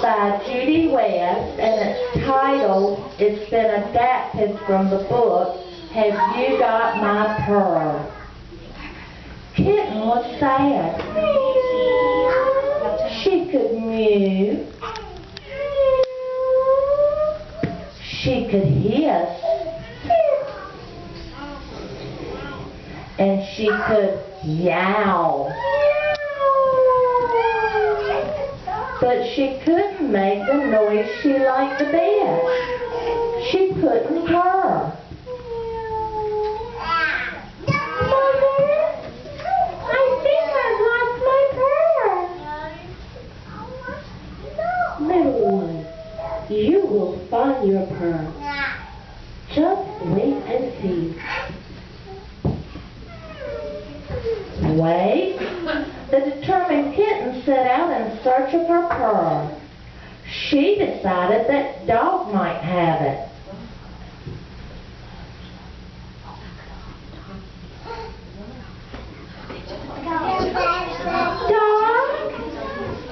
by Judy West, and it's titled, it's been adapted from the book, Have You Got My Purr? Kitten was sad. She could mew. She could hiss. And she could yowl. But she couldn't make the noise she liked the best. She couldn't purr. You will find your purr. Just wait and see. Wait. The determined kitten set out in search of her purr. She decided that Dog might have it. Dog,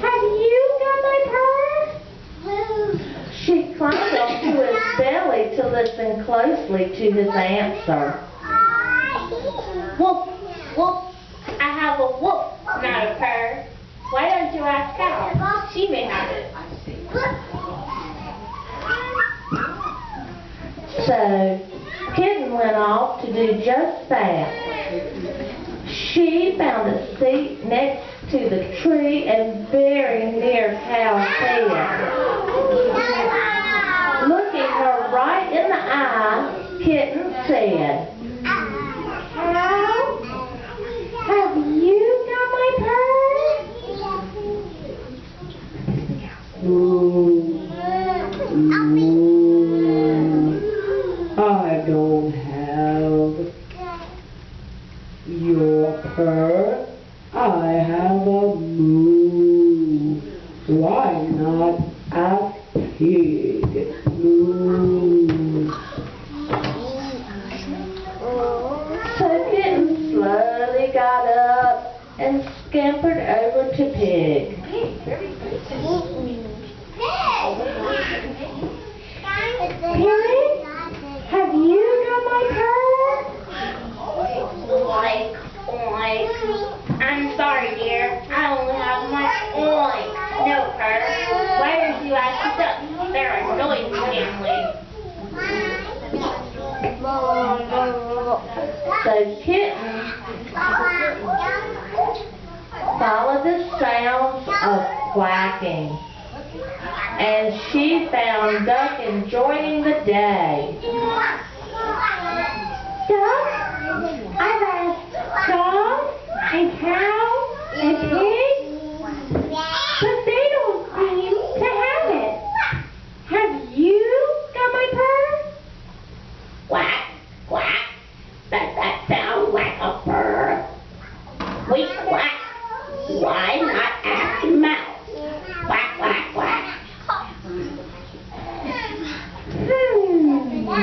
have you got my purr? She climbed onto his belly to listen closely to his answer. Woof, woof. I have a woof, not a purr. Why don't you ask Cow? She may have it. So, Kitten went off to do just that. She found a seat next to the tree and very near Cow's head. Looking her right in the eye, Kitten said, Cow, have you got my purr? I don't have your purr. I have a moo. Why not a pig? Moo. So Kitten slowly got up and scampered over to Pig. Pig, have you got my purr? Oink, oink. I'm sorry, dear. I only have my oink. No purr. Why don't you ask the ducks? They're a noisy family. So Kitten followed the sounds of quacking, and she found Duck enjoying the day. Duck? I've asked Dog and Cow and Pig, but they don't seem to have it. Have you got my purr? Quack, quack. Does that sound like a purr? We quack. Why not ask Mouse? Quack, quack, quack.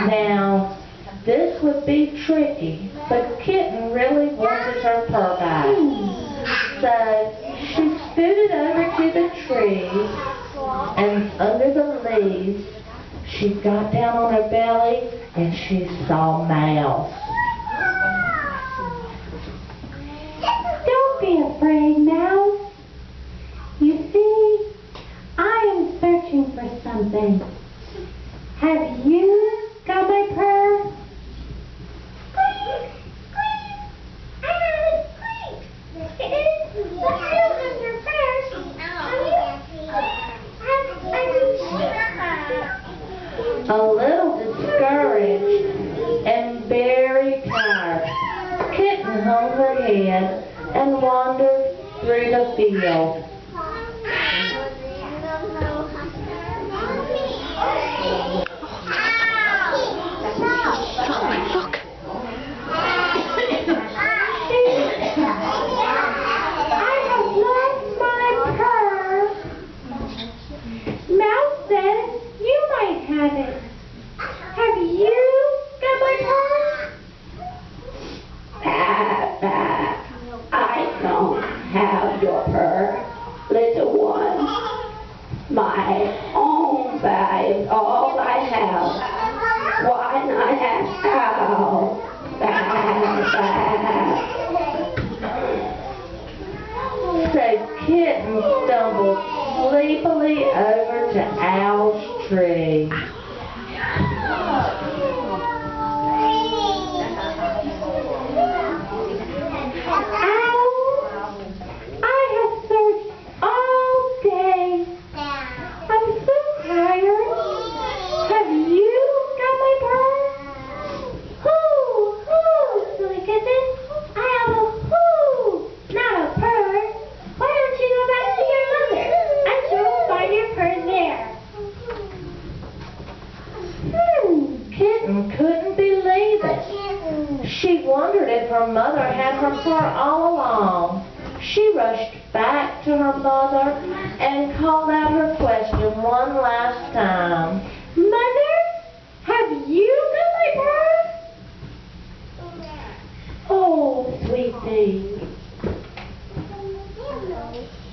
Now, this would be tricky, but Kitten really wanted her purr back. So, she scooted over to the tree, and under the leaves, she got down on her belly, and she saw Mouse. Don't be afraid, Mouse. You see, I am searching for something. Have you got my purr? Squeak! Squeak! I have it! Squeak! Let's go with your purr. A little discouraged and very tired, Kitten hung her head and wandered through the field. Look! I have lost my purr. Mouse said you might have it. Have you got my purr? I don't have your purr. My own bag is all I have. Why not ask how? So Kitten stumbled sleepily over to Owl's tree. Couldn't believe it. She wondered if her mother had her purr all along. She rushed back to her mother and called out her question one last time. Mother, have you got my purr? Oh, sweet thing.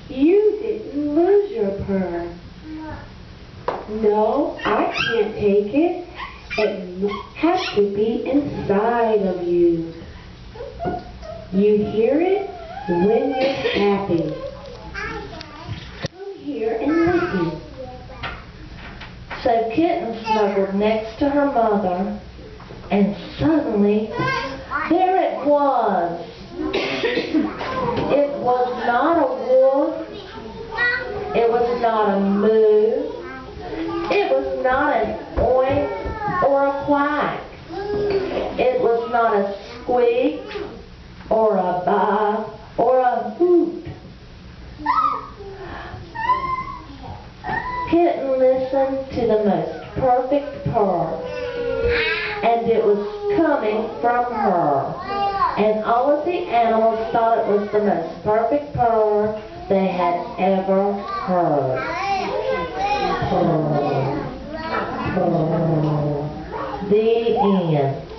You didn't lose your purr. No, I can't take it. It has to be inside of you. You hear it when you're happy. Come here and listen. So Kitten snuggled next to her mother, and suddenly, there it was. It was not a wolf. It was not a moo. It was not an oink or a quack. It was not a squeak or a baa or a hoot. Kitten listened to the most perfect purr, and it was coming from her. And all of the animals thought it was the most perfect purr they had ever heard. Purr. Purr. The end.